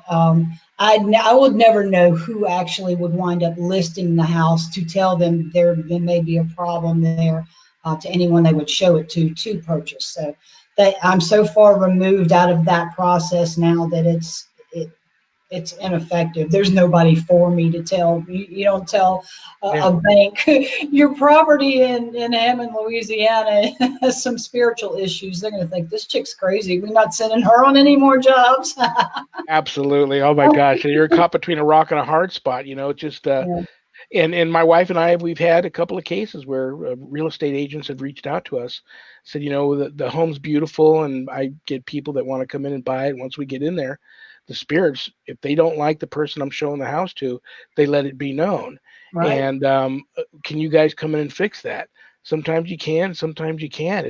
I would never know who actually would wind up listing the house to tell them there may be a problem there, to anyone they would show it to purchase. So I'm so far removed out of that process now that it's ineffective. There's nobody for me to tell. You don't tell a bank your property in Hammond, Louisiana has some spiritual issues. They're going to think this chick's crazy. We're not sending her on any more jobs. Absolutely. Oh my gosh. You're caught between a rock and a hard spot, just, Yeah. and my wife and we've had a couple of cases where real estate agents have reached out to us, said, the home's beautiful, and I get people that want to come in and buy it. Once we get in there, the spirits, if they don't like the person I'm showing the house to, they let it be known. Right. And can you guys come in and fix that? Sometimes you can, sometimes you can't.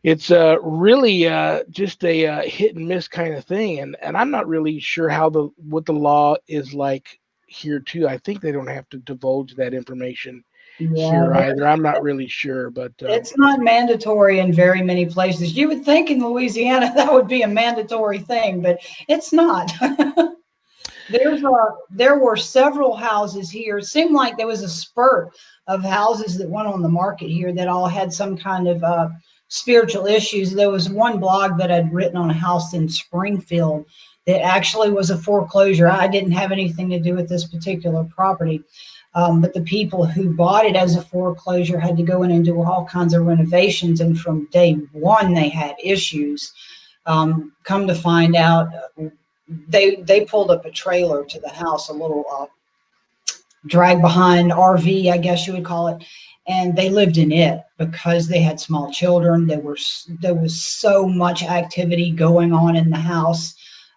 It's really just a hit and miss kind of thing. And I'm not really sure what the law is like here too. I think they don't have to divulge that information here either. I'm not really sure, but it's not mandatory in very many places. You would think in Louisiana that would be a mandatory thing, but it's not. There were several houses here. It seemed like there was a spurt of houses that went on the market here that all had some kind of spiritual issues. There was one blog that I'd written on a house in Springfield that actually was a foreclosure. I didn't have anything to do with this particular property. But the people who bought it as a foreclosure had to go in and do all kinds of renovations. And from day one, they had issues. Come to find out, they pulled up a trailer to the house, a little drag behind RV, I guess you would call it. And they lived in it because they had small children. There was so much activity going on in the house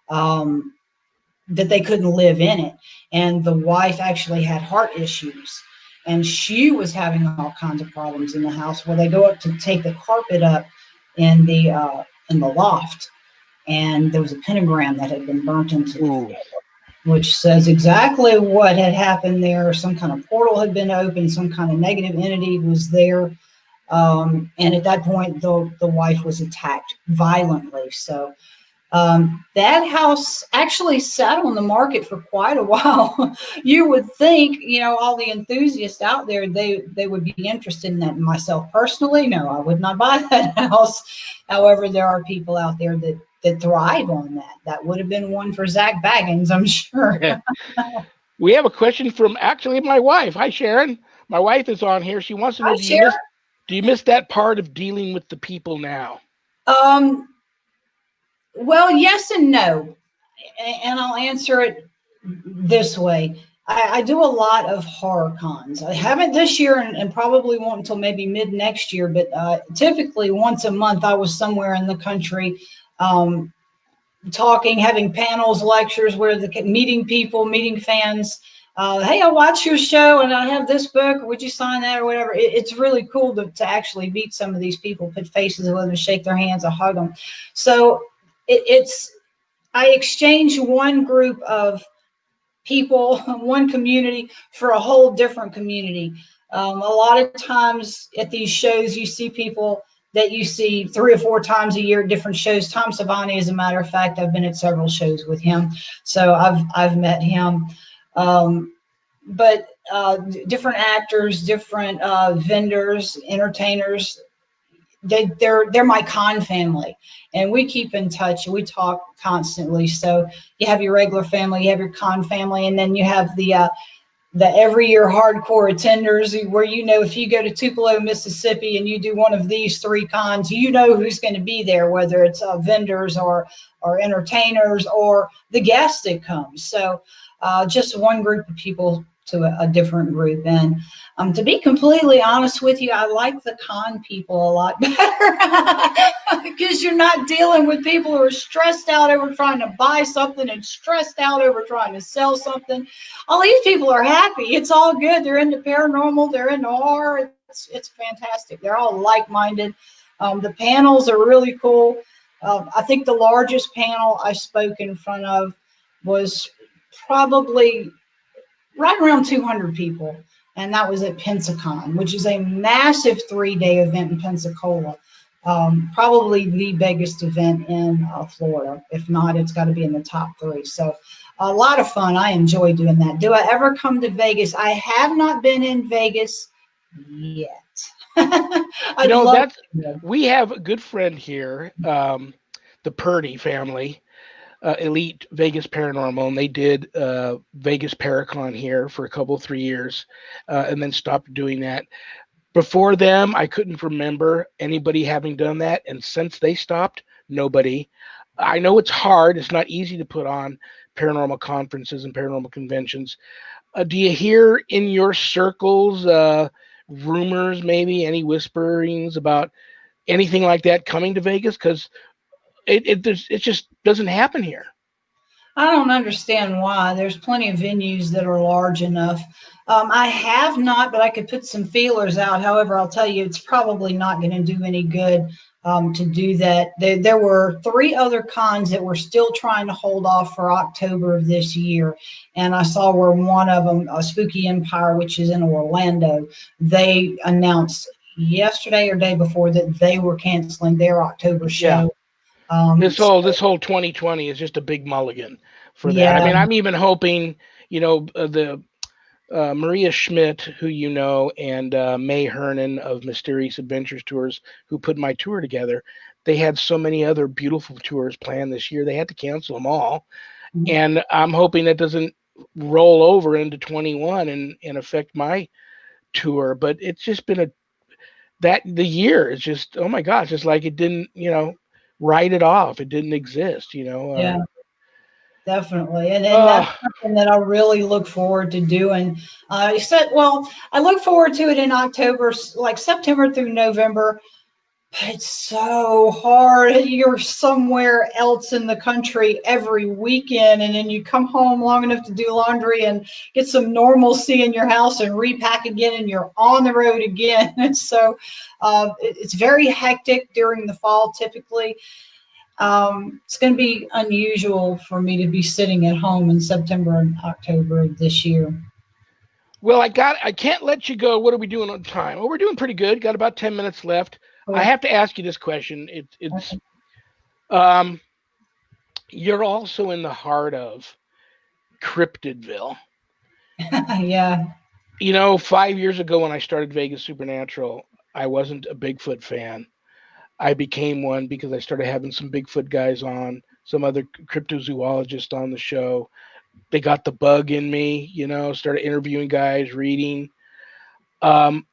that they couldn't live in it. And the wife actually had heart issues, and she was having all kinds of problems in the house. Well, they go up to take the carpet up in the loft, and there was a pentagram that had been burnt into the floor, which says exactly what had happened there. Some kind of portal had been opened, some kind of negative entity was there. And at that point, the wife was attacked violently. So that house actually sat on the market for quite a while. You would think, all the enthusiasts out there, they would be interested in that. Myself personally, no, I would not buy that house. However, there are people out there that thrive on that. That would have been one for Zach Baggins, I'm sure. We have a question from actually my wife. Hi, Sharon. My wife is on here. She wants to know, do you miss that part of dealing with the people now? Well, yes and no. And I'll answer it this way. I do a lot of horror cons. I haven't this year and probably won't until maybe mid next year, but typically once a month I was somewhere in the country talking, having panels, lectures where the meeting people, meeting fans. Hey, I watched your show and I have this book. Would you sign that or whatever? It's really cool to actually meet some of these people, put faces with them, shake their hands, or hug them. So it's I exchange one group of people, one community for a whole different community. A lot of times at these shows, you see people that you see 3 or 4 times a year at different shows. Tom Savani, as a matter of fact, I've been at several shows with him, so I've met him. Um, but different actors, different vendors, entertainers, they're my con family, and we keep in touch. We talk constantly. So you have your regular family, you have your con family, and then you have the every year hardcore attenders, where if you go to Tupelo, Mississippi, and you do one of these 3 cons, who's going to be there, whether it's vendors or entertainers or the guest that comes. So just one group of people to a different group. And to be completely honest with you, I like the con people a lot better because you're not dealing with people who are stressed out over trying to buy something and stressed out over trying to sell something. All these people are happy. It's all good. They're into paranormal. They're into horror. It's fantastic. They're all like-minded. The panels are really cool. I think the largest panel I spoke in front of was probably right around 200 people, and that was at Pensacon, which is a massive 3-day event in Pensacola. Probably the biggest event in Florida. If not, it's got to be in the top 3. So a lot of fun. I enjoy doing that. Do I ever come to Vegas? I have not been in Vegas yet. I'd love to. We have a good friend here, the Purdy family, Elite Vegas Paranormal, and they did Vegas Paracon here for a couple 3 years, and then stopped doing that. Before them, I couldn't remember anybody having done that, and since they stopped, nobody. I know it's hard. It's not easy to put on paranormal conferences and paranormal conventions. Do you hear in your circles rumors, maybe any whisperings about anything like that coming to Vegas? Because it just doesn't happen here. I don't understand why. There's plenty of venues that are large enough. I have not, but I could put some feelers out. However, I'll tell you, it's probably not going to do any good to do that. There were 3 other cons that were still trying to hold off for October of this year. And I saw where one of them, Spooky Empire, which is in Orlando, they announced yesterday or day before that they were canceling their October show. Yeah. This So, whole 2020 is just a big mulligan for that. I yeah. mean, I'm even hoping, the Maria Schmidt, who and May Hernan of Mysterious Adventures Tours, who put my tour together, they had so many other beautiful tours planned this year. They had to cancel them all. And I'm hoping that doesn't roll over into 21 and affect my tour. But it's just been the year is just, oh my gosh, it's like it didn't, write it off. It didn't exist, Yeah, definitely. And uh, that's something that I really look forward to doing. I look forward to it in October, like September through November. But it's so hard. You're somewhere else in the country every weekend, and then you come home long enough to do laundry and get some normalcy in your house and repack again, and you're on the road again. And so it's very hectic during the fall typically. It's going to be unusual for me to be sitting at home in September and October of this year. well, I can't let you go. What are we doing on time? Well, we're doing pretty good. Got about 10 minutes left. I have to ask you this question. It's um, you're also in the heart of Cryptidville. Yeah. 5 years ago when I started Vegas Supernatural, I wasn't a Bigfoot fan. I became one because I started having some Bigfoot guys on, some other cryptozoologists on the show. They got the bug in me, started interviewing guys, reading. Um,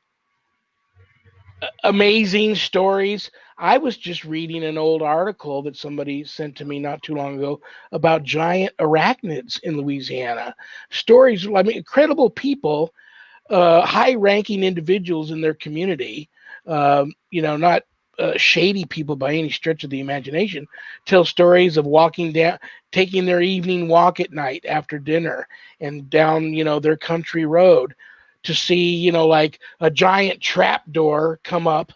Amazing stories. I was just reading an old article that somebody sent to me not too long ago about giant arachnids in Louisiana. Stories, I mean, incredible people, high ranking individuals in their community, not shady people by any stretch of the imagination, tell stories of walking down, taking their evening walk at night after dinner and down, their country road to see, like a giant trap door come up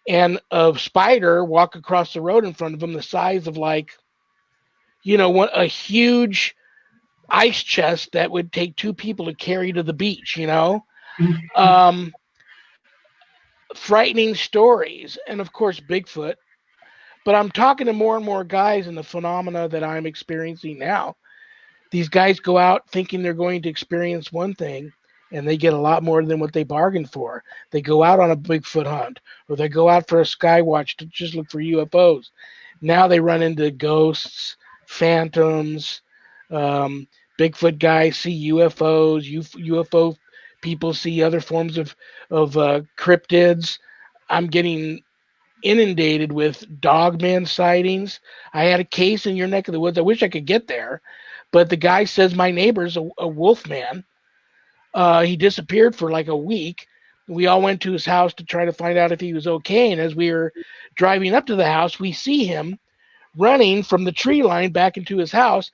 and a spider walk across the road in front of them the size of like, a huge ice chest that would take two people to carry to the beach, um, frightening stories, and of course Bigfoot. But I'm talking to more and more guys, and the phenomena that I'm experiencing now, these guys go out thinking they're going to experience one thing, and they get a lot more than what they bargained for. They go out on a Bigfoot hunt, or they go out for a sky watch to just look for UFOs. Now they run into ghosts, phantoms. Bigfoot guys see UFOs. UFO people see other forms of cryptids. I'm getting inundated with dogman sightings. I had a case in your neck of the woods. I wish I could get there, but the guy says my neighbor's a wolf man. He disappeared for like a week. We all went to his house to try to find out if he was okay. And as we were driving up to the house, we see him running from the tree line back into his house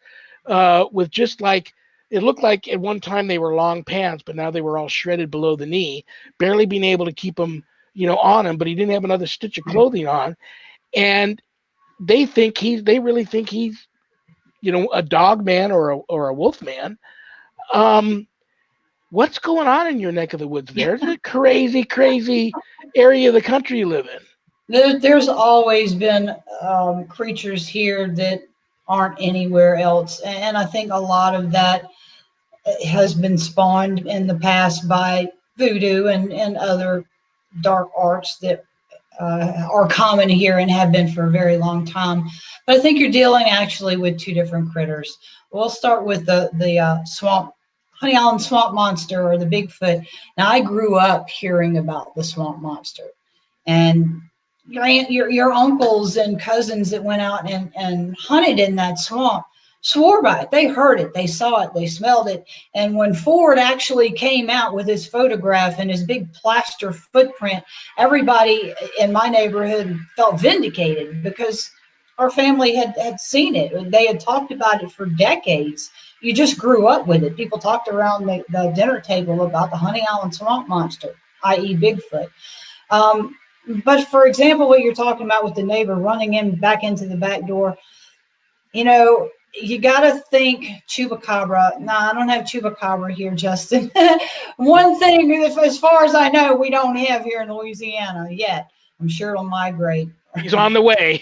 with just like, it looked like at one time they were long pants, but now they were all shredded below the knee, barely being able to keep them, on him, but he didn't have another stitch of clothing on. And they really think he's, a dog man or a wolf man. What's going on in your neck of the woods there? It's a crazy, crazy area of the country you live in. There's always been creatures here that aren't anywhere else. And I think a lot of that has been spawned in the past by voodoo and other dark arts that are common here and have been for a very long time. But I think you're dealing actually with two different critters. We'll start with the swamp, Honey Island swamp monster, or the Bigfoot. Now, I grew up hearing about the swamp monster, and your uncles and cousins that went out and hunted in that swamp swore by it. They heard it, they saw it, they smelled it. And when Ford actually came out with his photograph and his big plaster footprint, everybody in my neighborhood felt vindicated because our family had seen it. They had talked about it for decades. You just grew up with it. People talked around the dinner table about the Honey Island swamp monster, i.e. Bigfoot. But for example, what you're talking about with the neighbor running in back into the back door, you got to think chupacabra. No, I don't have chupacabra here, Justin. One thing, as far as I know, we don't have here in Louisiana yet. I'm sure it'll migrate. He's on the way.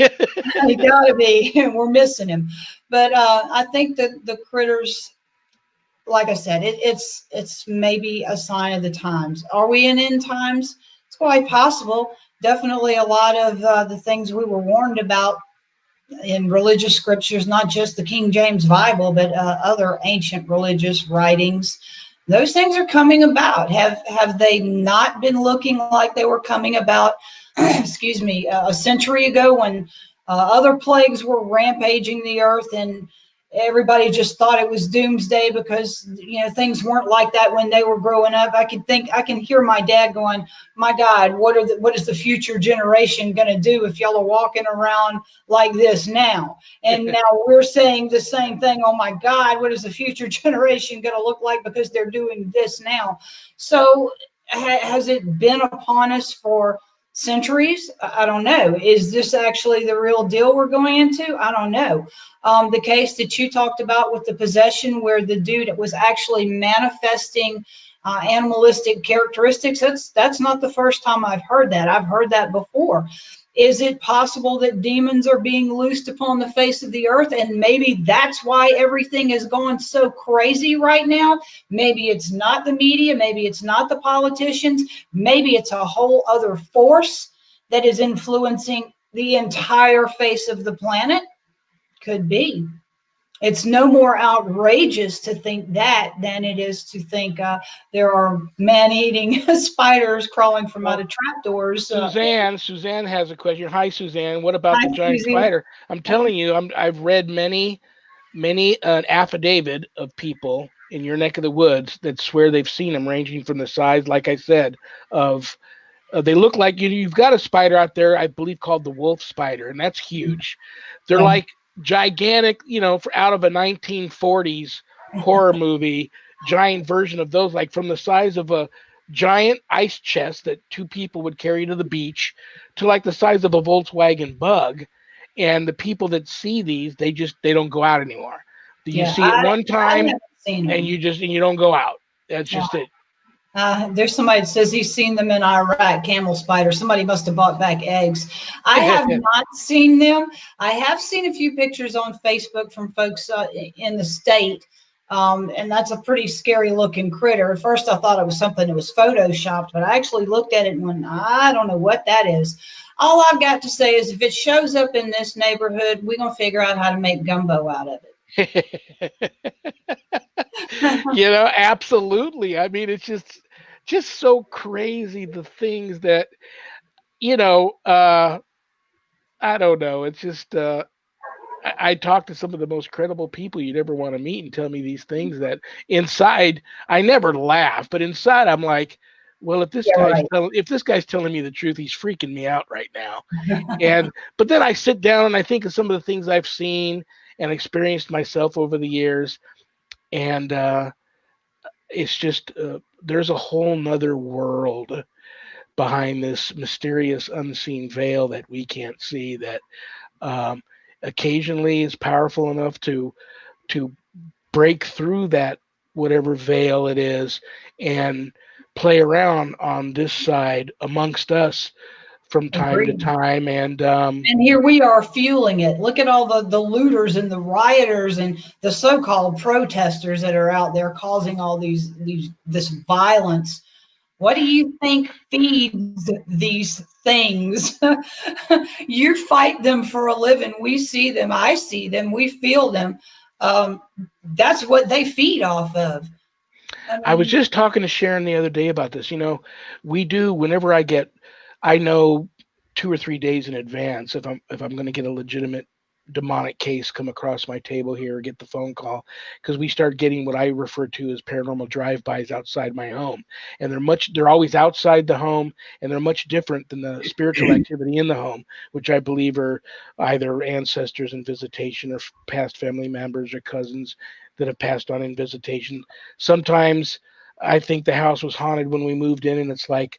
He got to be. We're missing him. But I think that the critters, like I said, it's maybe a sign of the times. Are we in end times? It's quite possible. Definitely a lot of the things we were warned about in religious scriptures, not just the King James Bible, but other ancient religious writings. Those things are coming about. Have they not been looking like they were coming about, excuse me, a century ago when other plagues were rampaging the earth and everybody just thought it was doomsday because things weren't like that when they were growing up. I can hear my dad going, my God, what is the future generation going to do if y'all are walking around like this now? And now we're saying the same thing. Oh my God, what is the future generation going to look like because they're doing this now? So has it been upon us for centuries? I don't know. Is this actually the real deal we're going into? I don't know. The case that you talked about with the possession, where the dude was actually manifesting animalistic characteristics, that's not the first time I've heard that. I've heard that before. Is it possible that demons are being loosed upon the face of the earth, and maybe that's why everything is going so crazy right now? Maybe it's not the media, maybe it's not the politicians, maybe it's a whole other force that is influencing the entire face of the planet. Could be. It's no more outrageous to think that than it is to think there are man-eating spiders crawling from out of trapdoors. Suzanne has a question. Hi, Suzanne. What about Hi, the giant Susie. spider? I'm telling you, I've read many an affidavit of people in your neck of the woods that swear they've seen them, ranging from the size, like I said, of They look like you've got a spider out there, I believe, called the wolf spider, and that's huge. They're Yeah. like gigantic, out of a 1940s horror movie, giant version of those, like from the size of a giant ice chest that two people would carry to the beach to like the size of a Volkswagen Bug. And the people that see these, they don't go out anymore. You Yeah. see it one I time haven't seen and them. you don't go out. That's Yeah. just it. There's somebody that says he's seen them in Iraq, camel spider. Somebody must have bought back eggs. I have not seen them. I have seen a few pictures on Facebook from folks in the state, and that's a pretty scary looking critter. At first, I thought it was something that was photoshopped, but I actually looked at it and went, I don't know what that is. All I've got to say is if it shows up in this neighborhood, we're going to figure out how to make gumbo out of it. Absolutely. I mean, it's just so crazy the things that you know uh I don't know. It's just I talk to some of the most credible people you'd ever want to meet and tell me these things that inside I never laugh, but inside I'm like, well, Yeah, right. if this guy's telling me the truth, he's freaking me out right now. And but then I sit down and I think of some of the things I've seen and experienced myself over the years, and it's just there's a whole nother world behind this mysterious unseen veil that we can't see that um, occasionally is powerful enough to break through that whatever veil it is and play around on this side amongst us from time to Agreed. time. And And here we are fueling it. Look at all the looters and the rioters and the so-called protesters that are out there causing all this violence. What do you think feeds these things? You fight them for a living. We see them. I see them. We feel them. Um, that's what they feed off of. I I was mean, just talking to Sharon the other day about this. We do whenever I know 2 or 3 days in advance if I'm going to get a legitimate demonic case come across my table here or get the phone call, because we start getting what I refer to as paranormal drive-bys outside my home, and they're always outside the home, and they're much different than the spiritual activity in the home, which I believe are either ancestors in visitation or past family members or cousins that have passed on in visitation. Sometimes I think the house was haunted when we moved in, and it's like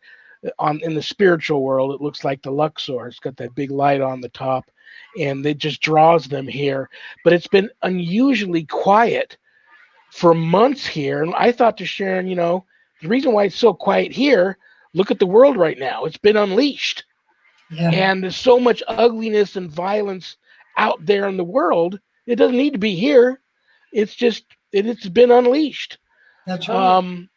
on in the spiritual world, it looks like the Luxor. It's got that big light on the top, and it just draws them here. But it's been unusually quiet for months here, and I thought to Sharon, the reason why it's so quiet here. Look at the world right now; it's been unleashed, yeah, and there's so much ugliness and violence out there in the world. It doesn't need to be here. It's just it's been unleashed. that's right. Um,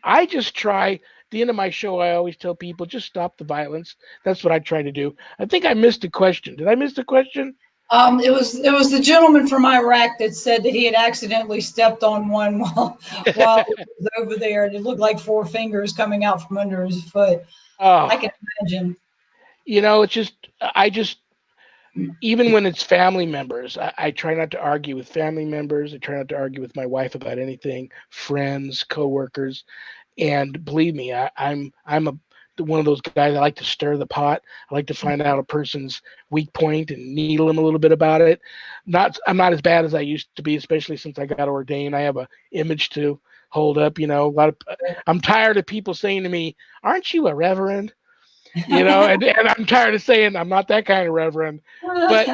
I just try. At the end of my show, I always tell people just stop the violence. That's what I try to do. I think I missed a question. Did I miss the question? It was the gentleman from Iraq that said that he had accidentally stepped on one while he was over there, and it looked like four fingers coming out from under his foot. I Oh, can imagine. it's just I just even when it's family members, I try not to argue with family members. I try not to argue with my wife about anything, friends, coworkers. And believe me, I'm one of those guys. I like to stir the pot. I like to find out a person's weak point and needle them a little bit about it. I'm not as bad as I used to be, especially since I got ordained. I have a image to hold up. I'm tired of people saying to me, "Aren't you a reverend?" And I'm tired of saying I'm not that kind of reverend. But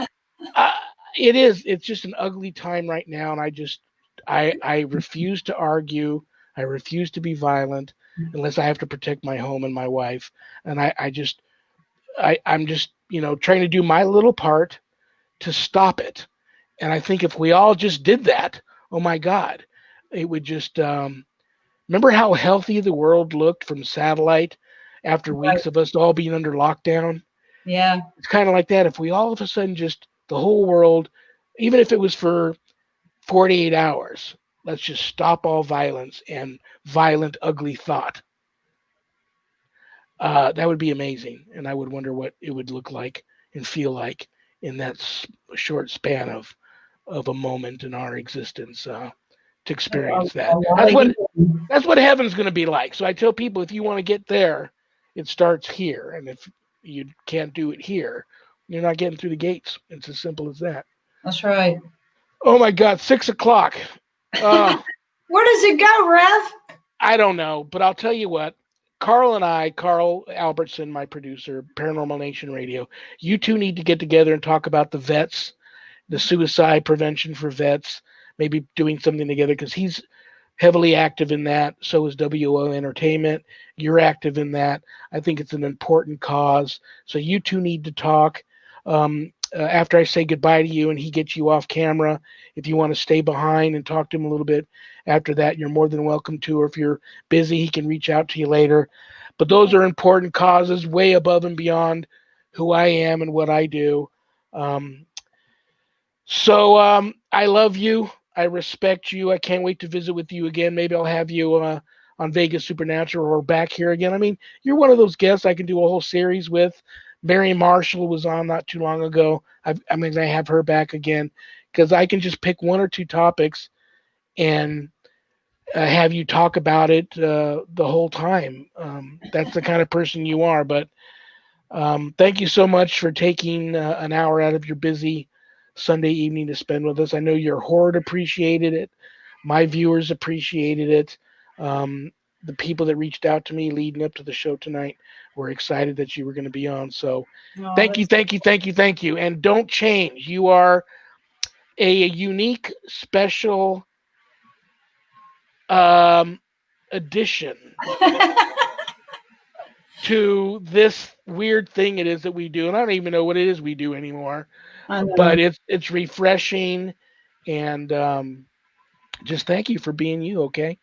uh, it's just an ugly time right now, and I refuse to argue. I refuse to be violent unless I have to protect my home and my wife. And I'm just trying to do my little part to stop it. And I think if we all just did that, oh my God, it would just remember how healthy the world looked from satellite after Right. weeks of us all being under lockdown. Yeah. It's kind of like that. If we all of a sudden just the whole world, even if it was for 48 hours, let's just stop all violence and violent, ugly thought. That would be amazing. And I would wonder what it would look like and feel like in that short span of a moment in our existence to A experience that. lot of healing. That's what heaven's going to be like. So I tell people if you want to get there, it starts here. And if you can't do it here, you're not getting through the gates. It's as simple as that. That's right. Oh my God, 6 o'clock. Uh, Where does it go, Rev? I don't know, but I'll tell you what. Carl Albertson, my producer, Paranormal Nation Radio, you two need to get together and talk about the vets, the suicide prevention for vets, maybe doing something together because he's heavily active in that. So is WO Entertainment. You're active in that. I think it's an important cause. So you two need to talk. After I say goodbye to you and he gets you off camera, if you want to stay behind and talk to him a little bit after that, you're more than welcome to. Or if you're busy, he can reach out to you later. But those are important causes, way above and beyond who I am and what I do. So I love you. I respect you. I can't wait to visit with you again. Maybe I'll have you on Vegas Supernatural or back here again. I mean, you're one of those guests I can do a whole series with. Mary Marshall was on not too long ago. I have her back again because I can just pick one or two topics and have you talk about it the whole time. That's the kind of person you are. But thank you so much for taking an hour out of your busy Sunday evening to spend with us. I know your horde appreciated it. My viewers appreciated it. The people that reached out to me leading up to the show tonight were excited that you were going to be on. So thank you. And don't change. You are a unique, special addition to this weird thing it is that we do. And I don't even know what it is we do anymore. But it's refreshing, and just thank you for being you. Okay.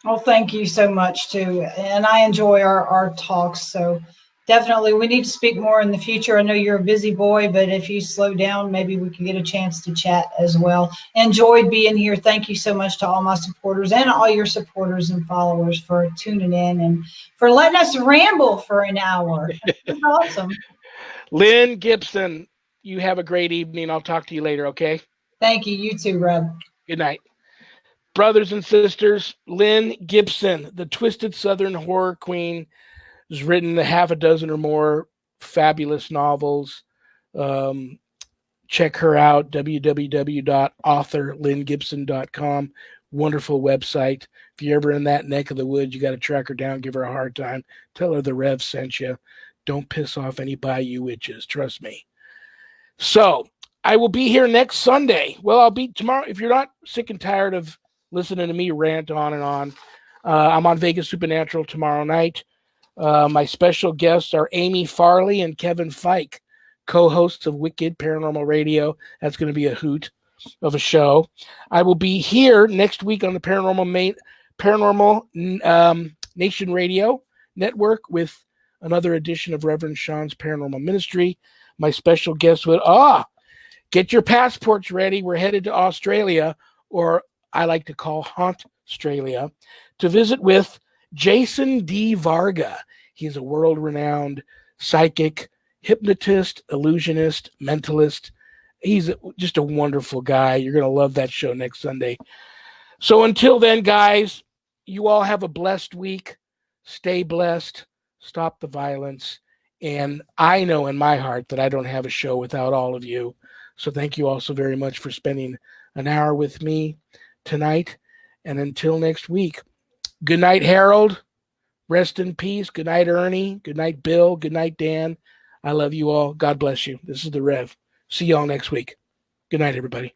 Well, thank you so much too, and I enjoy our talks. So definitely, we need to speak more in the future. I know you're a busy boy, but if you slow down, maybe we can get a chance to chat as well. Enjoyed being here. Thank you so much to all my supporters and all your supporters and followers for tuning in and for letting us ramble for an hour. That's awesome. LYN Gibson, you have a great evening. I'll talk to you later. Okay. Thank you. You too, Rob. Good night. Brothers and sisters, LYN Gibson, the Twisted Southern Horror Queen, has written a half a dozen or more fabulous novels. Check her out, www.authorlyngibson.com. Wonderful website. If you're ever in that neck of the woods, you got to track her down, give her a hard time. Tell her the Rev sent you. Don't piss off any Bayou witches. Trust me. So I will be here next Sunday. Well, I'll be tomorrow. If you're not sick and tired of listening to me rant on and on, I'm on Vegas Supernatural tomorrow night. My special guests are Amy Farley and Kevin Fike, co-hosts of Wicked Paranormal Radio. That's going to be a hoot of a show. I will be here next week on the Paranormal Nation Radio Network with another edition of Reverend Shawn's Paranormal Ministry. My special guest would, get your passports ready. We're headed to Australia, or I like to call Haunt Australia, to visit with Jason D. Varga. He's a world-renowned psychic, hypnotist, illusionist, mentalist. He's just a wonderful guy. You're going to love that show next Sunday. So until then, guys, you all have a blessed week. Stay blessed. Stop the violence. And I know in my heart that I don't have a show without all of you. So thank you all so very much for spending an hour with me tonight. And until next week, good night, Harold. Rest in peace. Good night, Ernie. Good night, Bill. Good night, Dan. I love you all. God bless you. This is the Rev. See y'all next week. Good night, everybody.